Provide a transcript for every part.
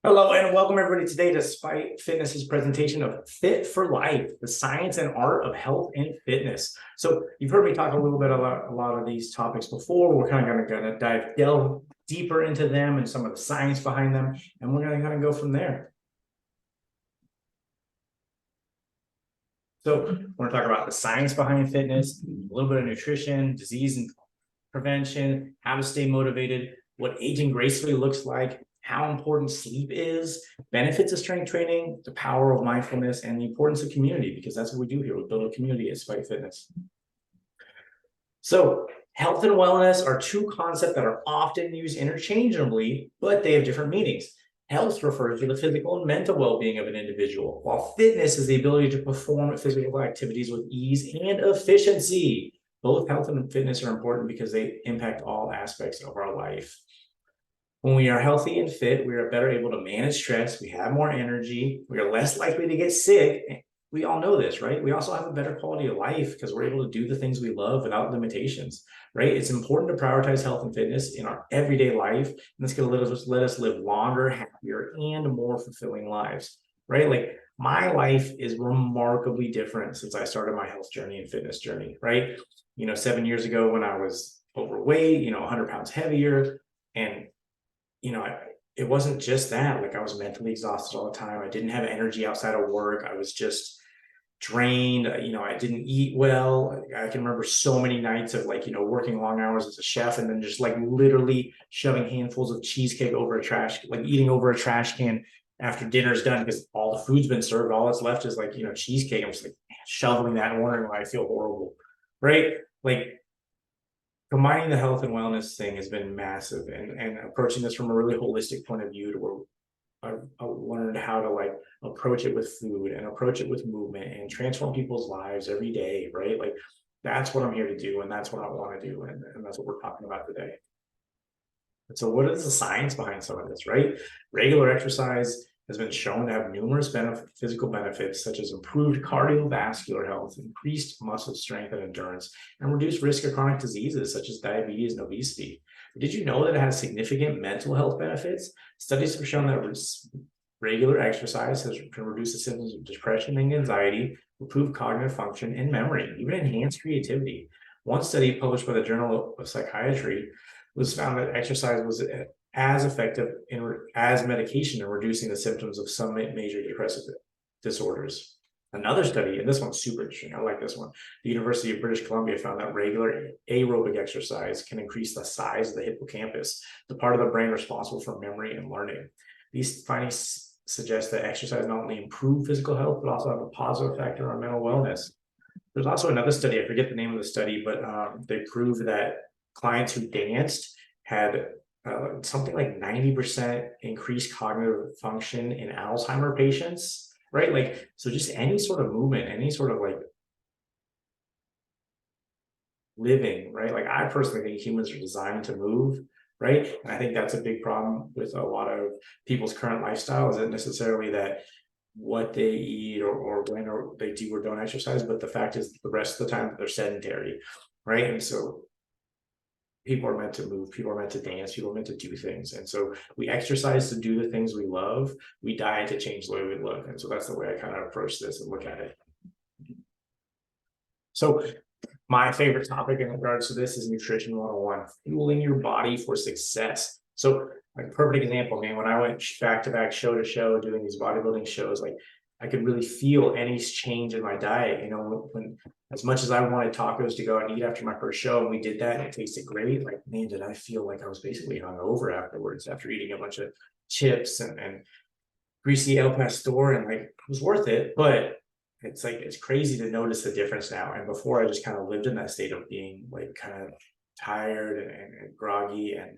Hello and welcome everybody today to Spite Fitness's presentation of Fit for Life, the science and art of health and fitness. So you've heard me talk a little bit about a lot of these topics before. We're kind of going to delve deeper into them and some of the science behind them, and we're going to kind of go from there. So we're going to talk about the science behind fitness, a little bit of nutrition, disease and prevention, how to stay motivated, what aging gracefully looks like, how important sleep is, benefits of strength training, the power of mindfulness, and the importance of community, because that's what we do here. We build a community at Spite Fitness. So health and wellness are two concepts that are often used interchangeably, but they have different meanings. Health refers to the physical and mental well-being of an individual, while fitness is the ability to perform physical activities with ease and efficiency. Both health and fitness are important because they impact all aspects of our life. When we are healthy and fit, we are better able to manage stress. We have more energy. We are less likely to get sick. We all know this, right? We also have a better quality of life because we're able to do the things we love without limitations, right? It's important to prioritize health and fitness in our everyday life. And that's going to let us live longer, happier, and more fulfilling lives, right? Like my life is remarkably different since I started my health journey and fitness journey, right? 7 years ago when I was overweight, 100 pounds heavier, and it wasn't just that. Like I was mentally exhausted all the time. I didn't have energy outside of work. I was just drained. I didn't eat well. I can remember so many nights of working long hours as a chef and then just like literally shoving handfuls of cheesecake over a trash, like eating over a trash can after dinner's done because all the food's been served. All that's left is cheesecake. I'm just like shoveling that and wondering why I feel horrible, right? Like combining the health and wellness thing has been massive, and approaching this from a really holistic point of view to where I learned how to approach it with food and approach it with movement and transform people's lives every day, right? Like that's what I'm here to do, and that's what I want to do, and that's what we're talking about today. And so what is the science behind some of this, right? Regular exercise has been shown to have numerous physical benefits, such as improved cardiovascular health, increased muscle strength and endurance, and reduced risk of chronic diseases such as diabetes and obesity. Did you know that it has significant mental health benefits? Studies have shown that regular exercise can reduce the symptoms of depression and anxiety, improve cognitive function and memory, even enhance creativity. One study published by the Journal of Psychiatry was found that exercise was as effective as medication in reducing the symptoms of some major depressive disorders. Another study, and this one's super interesting, I like this one. The University of British Columbia found that regular aerobic exercise can increase the size of the hippocampus, the part of the brain responsible for memory and learning. These findings suggest that exercise not only improves physical health, but also have a positive effect on mental wellness. There's also another study, I forget the name of the study, but they proved that clients who danced had something like 90% increased cognitive function in Alzheimer patients, right? Like, so just any sort of movement, any sort of living, right? Like I personally think humans are designed to move, right? And I think that's a big problem with a lot of people's current lifestyle, isn't necessarily that what they eat or when or they do or don't exercise, but the fact is the rest of the time they're sedentary, right? And so people are meant to move, people are meant to dance, people are meant to do things. And so we exercise to do the things we love, we diet to change the way we look. And so that's the way I kind of approach this and look at it. So my favorite topic in regards to this is nutrition 101, fueling your body for success. So a perfect example, man, when I went back to back show to show doing these bodybuilding shows, like I could really feel any change in my diet. When as much as I wanted tacos to go and eat after my first show, and we did that and it tasted great, like, man, did I feel like I was basically hungover afterwards after eating a bunch of chips and greasy El Pastor, and like it was worth it, but it's crazy to notice the difference now. And before I just kind of lived in that state of being like kind of tired and groggy. And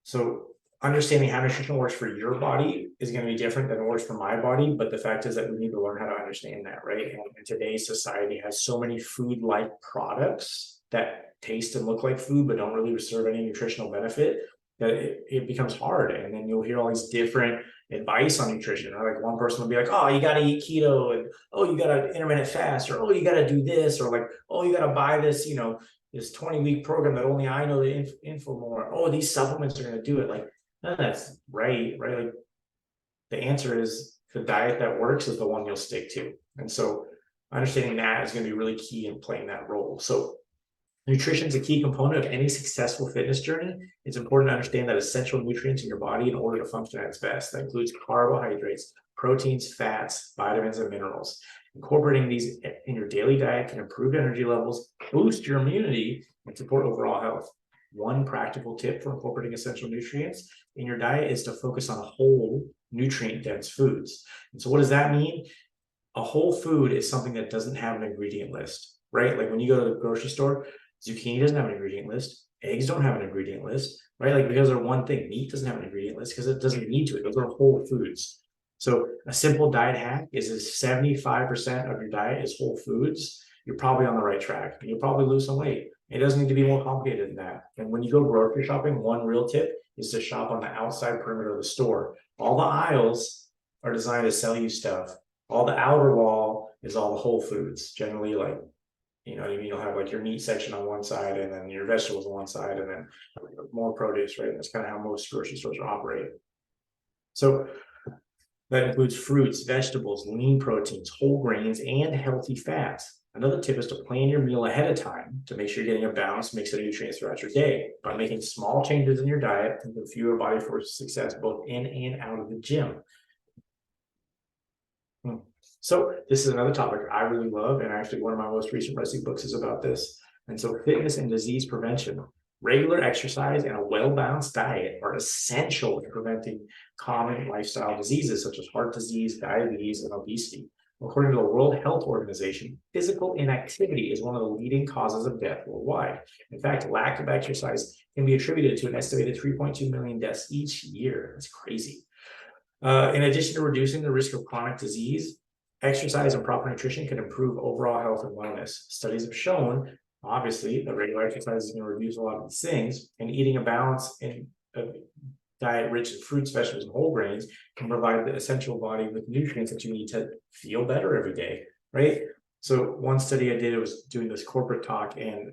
so understanding how nutrition works for your body is going to be different than it works for my body. But the fact is that we need to learn how to understand that, right? And today's society has so many food-like products that taste and look like food, but don't really serve any nutritional benefit, that it becomes hard. And then you'll hear all these different advice on nutrition, or like one person will be like, oh, you got to eat keto, and oh, you got to intermittent fast, or oh, you got to do this, or like, oh, you got to buy this, this 20-week program that only I know the info more. Oh, these supplements are going to do it. Like, none of that's right? Like The answer is the diet that works is the one you'll stick to. And so understanding that is going to be really key in playing that role. So nutrition is a key component of any successful fitness journey. It's important to understand that essential nutrients in your body in order to function at its best. That includes carbohydrates, proteins, fats, vitamins, and minerals. Incorporating these in your daily diet can improve energy levels, boost your immunity, and support overall health. One practical tip for incorporating essential nutrients in your diet is to focus on whole, nutrient-dense foods. And so what does that mean? A whole food is something that doesn't have an ingredient list, right? Like when you go to the grocery store, zucchini doesn't have an ingredient list. Eggs don't have an ingredient list, right? Like because they're one thing. Meat doesn't have an ingredient list because it doesn't need to. Those are whole foods. So a simple diet hack is if 75% of your diet is whole foods, you're probably on the right track. And you'll probably lose some weight. It doesn't need to be more complicated than that. And when you go grocery shopping, one real tip is to shop on the outside perimeter of the store. All the aisles are designed to sell you stuff. All the outer wall is all the whole foods, generally like, you know, you'll have like your meat section on one side and then your vegetables on one side and then more produce, right? That's kind of how most grocery stores operate. So that includes fruits, vegetables, lean proteins, whole grains, and healthy fats. Another tip is to plan your meal ahead of time to make sure you're getting a balanced mix of nutrients throughout your day. By making small changes in your diet, you can fuel your body for success both in and out of the gym. So this is another topic I really love, and actually one of my most recent recipe books is about this. And so fitness and disease prevention. Regular exercise and a well-balanced diet are essential in preventing common lifestyle diseases such as heart disease, diabetes, and obesity. According to the World Health Organization, physical inactivity is one of the leading causes of death worldwide. In fact, lack of exercise can be attributed to an estimated 3.2 million deaths each year. That's crazy. In addition to reducing the risk of chronic disease, exercise and proper nutrition can improve overall health and wellness. Studies have shown, obviously, that regular exercise is going to reduce a lot of these things, and eating a balance in a diet rich in fruits, vegetables, and whole grains can provide the essential body with nutrients that you need to feel better every day, right? So one study I did was doing this corporate talk, and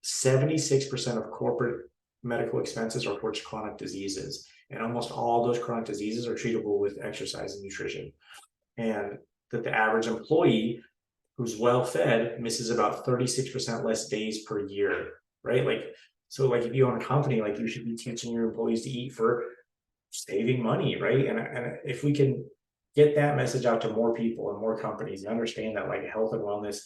76% of corporate medical expenses are towards chronic diseases. And almost all those chronic diseases are treatable with exercise and nutrition. And that the average employee who's well fed misses about 36% less days per year, right? Like, so like if you own a company, like you should be teaching your employees to eat for saving money, right? And if we can get that message out to more people and more companies and understand that like health and wellness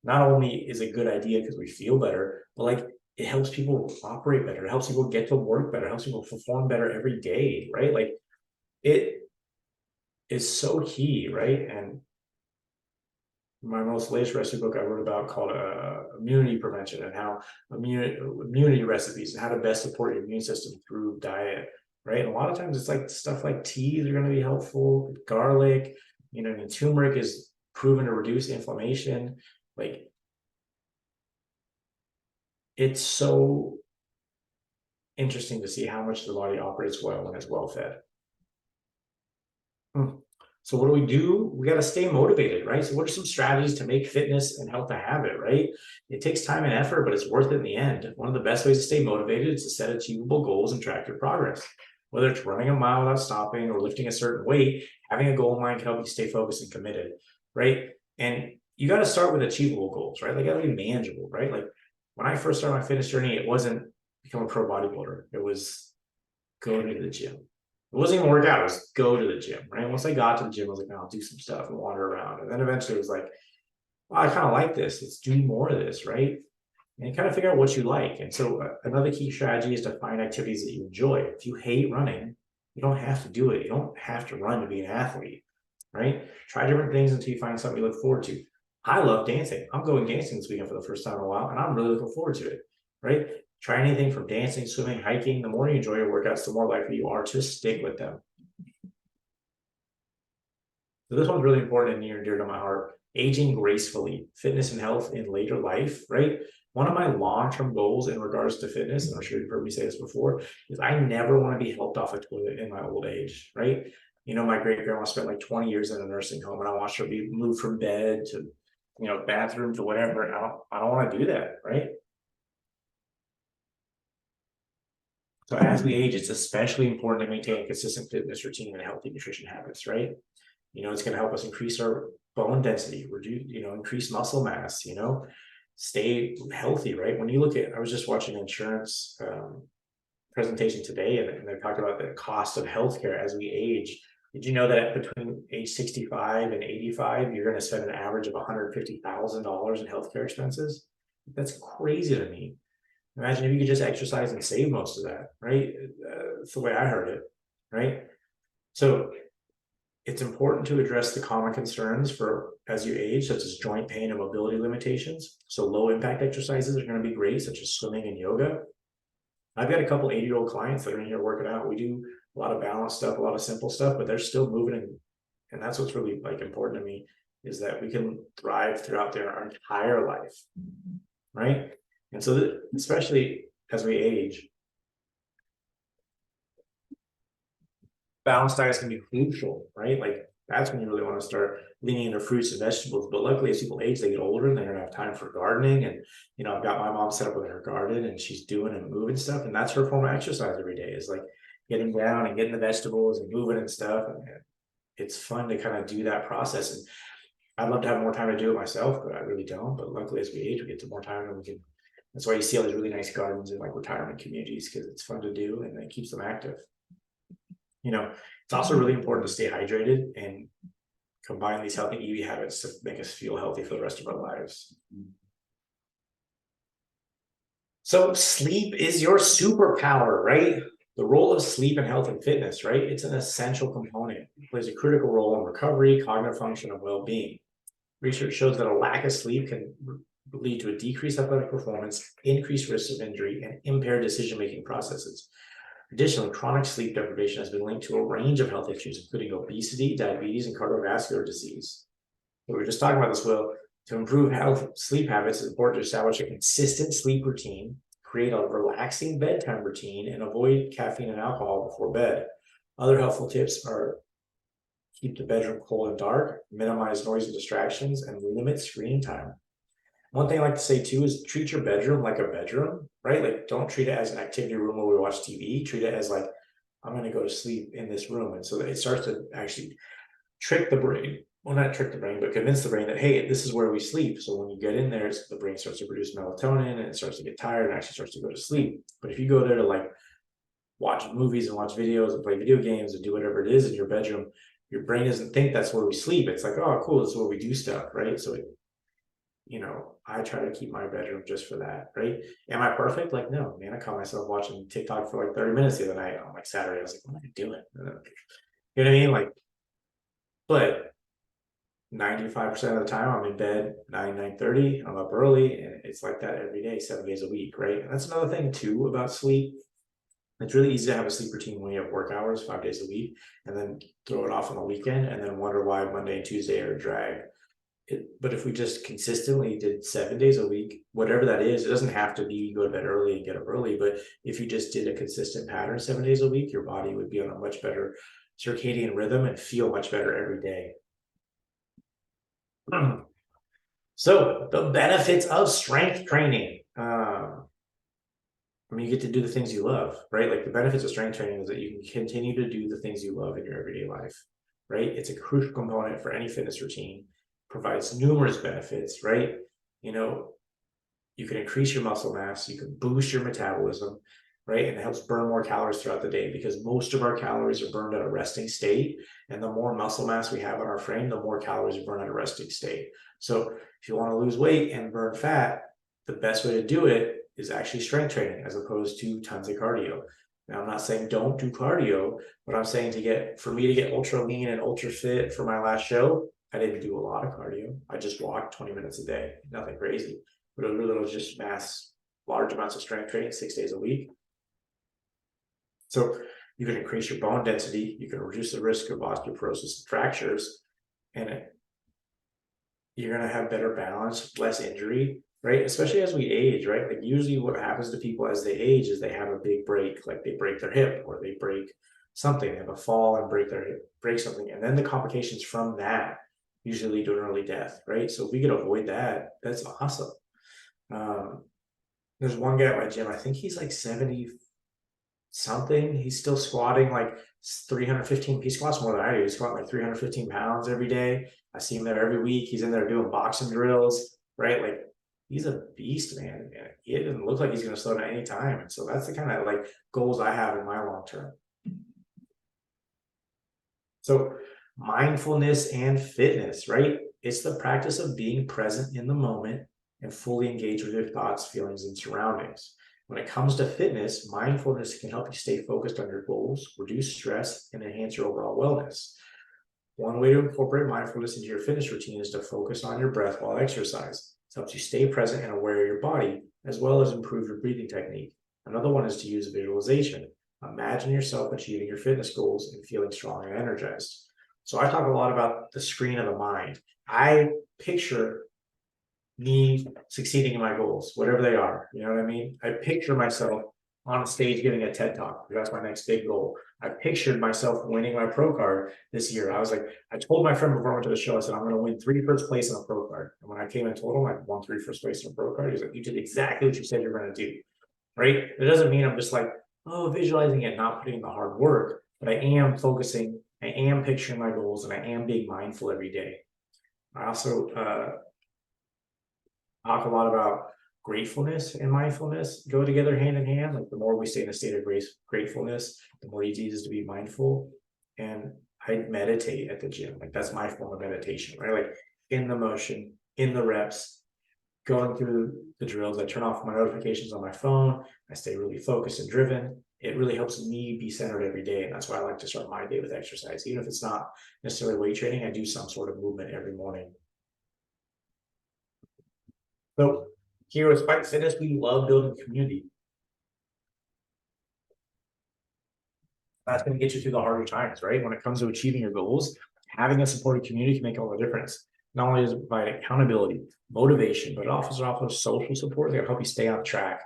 not only is a good idea because we feel better, but like it helps people operate better, it helps people get to work better, it helps people perform better every day, right? Like it is so key, right? And my most latest recipe book I wrote about called immunity prevention and how immunity recipes and how to best support your immune system through diet, right? And a lot of times it's like stuff like teas are going to be helpful, garlic, you know, and turmeric is proven to reduce inflammation. Like it's so interesting to see how much the body operates well when it's well fed. So what do? We got to stay motivated, right? So what are some strategies to make fitness and health a habit, right? It takes time and effort, but it's worth it in the end. One of the best ways to stay motivated is to set achievable goals and track your progress. Whether it's running a mile without stopping or lifting a certain weight, having a goal in mind can help you stay focused and committed, right? And you got to start with achievable goals, right? They got to be manageable, right? Like when I first started my fitness journey, it wasn't become a pro bodybuilder. It was go to the gym. It wasn't even work out, it was go to the gym, right? Once I got to the gym, I was like, oh, I'll do some stuff and wander around. And then eventually it was like, well, I kind of like this. Let's do more of this, right? And kind of figure out what you like. And so another key strategy is to find activities that you enjoy. If you hate running, you don't have to do it. You don't have to run to be an athlete, right? Try different things until you find something you look forward to. I love dancing. I'm going dancing this weekend for the first time in a while, and I'm really looking forward to it, right? Try anything from dancing, swimming, hiking. The more you enjoy your workouts, the more likely you are to stick with them. So this one's really important and near and dear to my heart. Aging gracefully, fitness and health in later life, right? One of my long-term goals in regards to fitness, and I'm sure you've heard me say this before, is I never want to be helped off a toilet in my old age, right? You know, my great grandma spent like 20 years in a nursing home, and I watched her be moved from bed to, you know, bathroom to whatever. And I don't want to do that, right? So as we age, it's especially important to maintain a consistent fitness routine and healthy nutrition habits, right? It's going to help us increase our bone density, reduce, increase muscle mass, stay healthy, right? When you look at, I was just watching an insurance presentation today, and they talked about the cost of healthcare as we age. Did you know that between age 65 and 85, you're going to spend an average of $150,000 in healthcare expenses? That's crazy to me. Imagine if you could just exercise and save most of that, right? That's the way I heard it, right? So it's important to address the common concerns for as you age, such as joint pain and mobility limitations. So low impact exercises are going to be great, such as swimming and yoga. I've got a couple 80-year-old clients that are in here working out. We do a lot of balance stuff, a lot of simple stuff, but they're still moving. And that's what's really important to me, is that we can thrive throughout our entire life, right? And so especially as we age, balanced diets can be crucial, right? Like that's when you really want to start leaning into fruits and vegetables. But luckily, as people age, they get older and they're gonna have time for gardening. And I've got my mom set up with her garden, and she's doing and moving stuff, and that's her form of exercise every day, is like getting down and getting the vegetables and moving and stuff. And it's fun to kind of do that process. And I'd love to have more time to do it myself, but I really don't. But luckily, as we age, we get to more time, and we can. That's why you see all these really nice gardens in like retirement communities, because it's fun to do and it keeps them active. It's also really important to stay hydrated and combine these healthy eating habits to make us feel healthy for the rest of our lives. So sleep is your superpower, right? The role of sleep in health and fitness, right? It's an essential component. It plays a critical role in recovery, cognitive function, and well-being. Research shows that a lack of sleep can lead to a decreased athletic performance, increased risk of injury, and impaired decision-making processes. Additionally, chronic sleep deprivation has been linked to a range of health issues, including obesity, diabetes, and cardiovascular disease. We were just talking about this, Will. To improve health sleep habits, it's important to establish a consistent sleep routine, create a relaxing bedtime routine, and avoid caffeine and alcohol before bed. Other helpful tips are keep the bedroom cool and dark, minimize noise and distractions, and limit screen time. One thing I like to say too is treat your bedroom like a bedroom, right? Like don't treat it as an activity room where we watch TV. Treat it as like, I'm going to go to sleep in this room. And so it starts to actually trick the brain. Well, not trick the brain, but convince the brain that, hey, this is where we sleep. So when you get in there, the brain starts to produce melatonin and it starts to get tired and actually starts to go to sleep. But if you go there to like watch movies and watch videos and play video games and do whatever it is in your bedroom, your brain doesn't think that's where we sleep. It's like, oh, cool, this is where we do stuff, right? So I try to keep my bedroom just for that, right? Am I perfect? Like, no, man, I caught myself watching TikTok for like 30 minutes the other night on like Saturday. I was like, what am I doing? You know what I mean? Like, but 95% of the time I'm in bed 9:30. I'm up early, and it's like that every day, 7 days a week, right? And that's another thing too about sleep. It's really easy to have a sleep routine when you have work hours 5 days a week, and then throw it off on the weekend, and then wonder why Monday and Tuesday are a drag. But if we just consistently did 7 days a week, whatever that is, it doesn't have to be go to bed early and get up early. But if you just did a consistent pattern 7 days a week, your body would be on a much better circadian rhythm and feel much better every day. So the benefits of strength training. You get to do the things you love, right? Like the benefits of strength training is that you can continue to do the things you love in your everyday life, right? It's a crucial component for any fitness routine. Provides numerous benefits, right? You can increase your muscle mass, you can boost your metabolism, right? And it helps burn more calories throughout the day, because most of our calories are burned at a resting state. And the more muscle mass we have on our frame, the more calories are burned at a resting state. So if you want to lose weight and burn fat, the best way to do it is actually strength training as opposed to tons of cardio. Now, I'm not saying don't do cardio, but I'm saying for me to get ultra lean and ultra fit for my last show, I didn't do a lot of cardio. I just walked 20 minutes a day, nothing crazy. But it really was just large amounts of strength training 6 days a week. So you can increase your bone density, you can reduce the risk of osteoporosis and fractures, and you're going to have better balance, less injury, right? Especially as we age, right? Like usually what happens to people as they age is they have a big break, like they break their hip or they break something, they have a fall and break their hip, break something. And then the complications from that usually lead to an early death, right? So if we could avoid that, that's awesome. There's one guy at my gym, I think he's like 70, something. He's still squatting like 315. He squats more than I do. He's squatting like 315 pounds every day. I see him there every week. He's in there doing boxing drills, right? Like he's a beast, man. And it doesn't look like he's going to slow down any time. And so that's the kind of like goals I have in my long term. So mindfulness and fitness, right? It's the practice of being present in the moment and fully engaged with your thoughts, feelings, and surroundings. When it comes to fitness, mindfulness can help you stay focused on your goals, reduce stress, and enhance your overall wellness. One way to incorporate mindfulness into your fitness routine is to focus on your breath while exercise. It helps you stay present and aware of your body, as well as improve your breathing technique. Another one is to use visualization. Imagine yourself achieving your fitness goals and feeling strong and energized. So I talk a lot about the screen of the mind. I picture me succeeding in my goals, whatever they are. You know what I mean? I picture myself on stage giving a TED talk. That's my next big goal. I pictured myself winning my pro card this year. I was like, I told my friend before I went to the show, I said, I'm going to win 3 first place in a pro card. And when I came and told him I won 3 first place in a pro card, he was like, you did exactly what you said you're going to do. Right? It doesn't mean I'm just like, oh, visualizing it, not putting in the hard work, but I am focusing, I am picturing my goals, and I am being mindful every day. I also talk a lot about gratefulness and mindfulness go together hand in hand. Like the more we stay in a state of gratefulness, the more easy it is to be mindful. And I meditate at the gym. Like that's my form of meditation, right? Like in the motion, in the reps, going through the drills. I turn off my notifications on my phone. I stay really focused and driven. It really helps me be centered every day. And that's why I like to start my day with exercise. Even if it's not necessarily weight training, I do some sort of movement every morning. So here at Spike Fitness, we love building community. That's going to get you through the harder times, right? When it comes to achieving your goals, having a supportive community can make all the difference. Not only does it provide accountability, motivation, but it offers social support that can help you stay on track.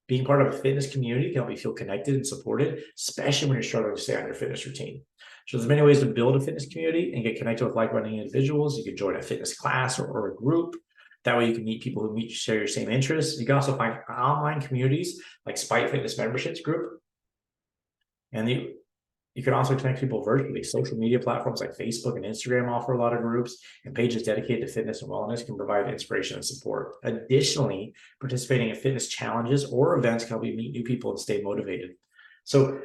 Being part of a fitness community can help you feel connected and supported, especially when you're struggling to stay on your fitness routine. So there's many ways to build a fitness community and get connected with like-minded individuals. You can join a fitness class or a group. That way you can meet people who share your same interests. You can also find online communities like Spike Fitness Memberships Group. And you can also connect people virtually. Social media platforms like Facebook and Instagram offer a lot of groups, and pages dedicated to fitness and wellness can provide inspiration and support. Additionally, participating in fitness challenges or events can help you meet new people and stay motivated. So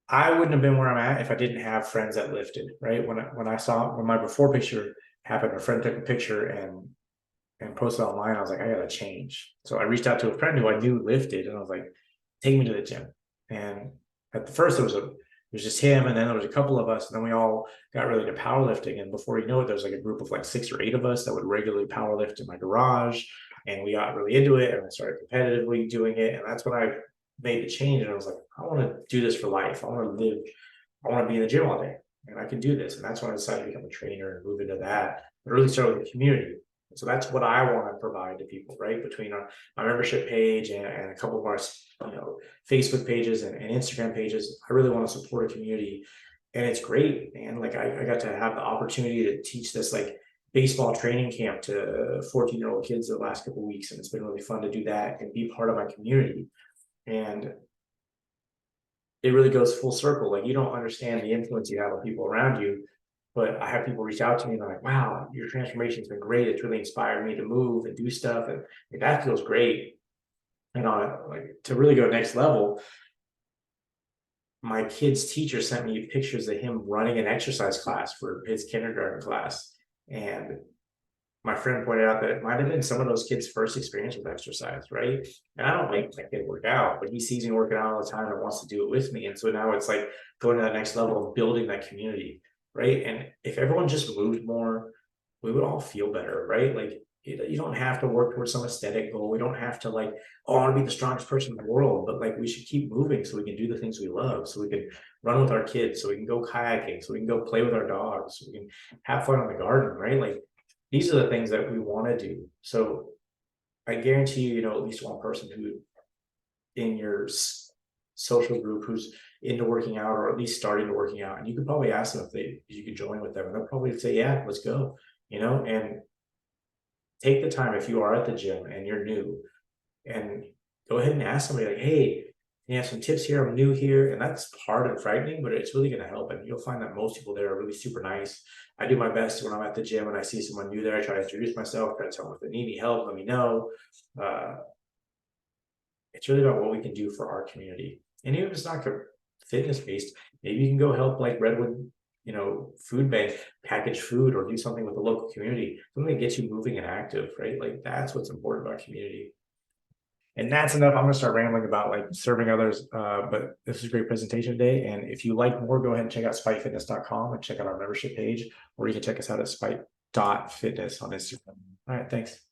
I wouldn't have been where I'm at if I didn't have friends that lifted, right? When my before picture happened, a friend took a picture and posted online. I was like, I gotta change. So I reached out to a friend who I knew lifted, and I was like, take me to the gym. And at the first, it was just him, and then there was a couple of us, and then we all got really into powerlifting. And before you know it, there was like a group of like 6 or 8 of us that would regularly powerlift in my garage, and we got really into it, and I started competitively doing it. And that's when I made the change, and I was like, I want to do this for life. I want to be in the gym all day, and I can do this. And that's when I decided to become a trainer and move into that. But really started with the community. So that's what I want to provide to people, right? Between my membership page and a couple of our, Facebook pages and Instagram pages, I really want to support a community, and it's great, man. Like I got to have the opportunity to teach this like baseball training camp to 14-year-old kids the last couple of weeks, and it's been really fun to do that and be part of my community. And it really goes full circle. Like you don't understand the influence you have on people around you. But I have people reach out to me and they're like, wow, your transformation's been great. It's really inspired me to move and do stuff. And like, that feels great. And like to really go next level, my kid's teacher sent me pictures of him running an exercise class for his kindergarten class. And my friend pointed out that it might have been some of those kids' first experience with exercise, right? And I don't make that kid work out, but he sees me working out all the time and wants to do it with me. And so now it's like going to that next level of building that community. Right. And if everyone just moved more, we would all feel better, right? Like you don't have to work towards some aesthetic goal. We don't have to like, oh, I want to be the strongest person in the world, but like we should keep moving so we can do the things we love. So we can run with our kids, so we can go kayaking, so we can go play with our dogs, so we can have fun in the garden, right? Like these are the things that we want to do. So I guarantee you, at least one person who in your social group who's into working out or at least starting to working out, and you could probably ask them if you could join with them, and they'll probably say, yeah, let's go, and take the time if you are at the gym and you're new, and go ahead and ask somebody like, hey, you have some tips here. I'm new here, and that's hard and frightening, but it's really going to help. And you'll find that most people there are really super nice. I do my best when I'm at the gym and I see someone new there. I try to introduce myself, try to tell them if they need any help, let me know. It's really about what we can do for our community. And even if it's not fitness based, maybe you can go help like Redwood, food bank, package food, or do something with the local community, something that gets you moving and active, right? Like that's what's important about community. And that's enough. I'm gonna start rambling about like serving others. But this is a great presentation today. And if you like more, go ahead and check out spikefitness.com and check out our membership page, or you can check us out at spike.fitness on Instagram. All right, thanks.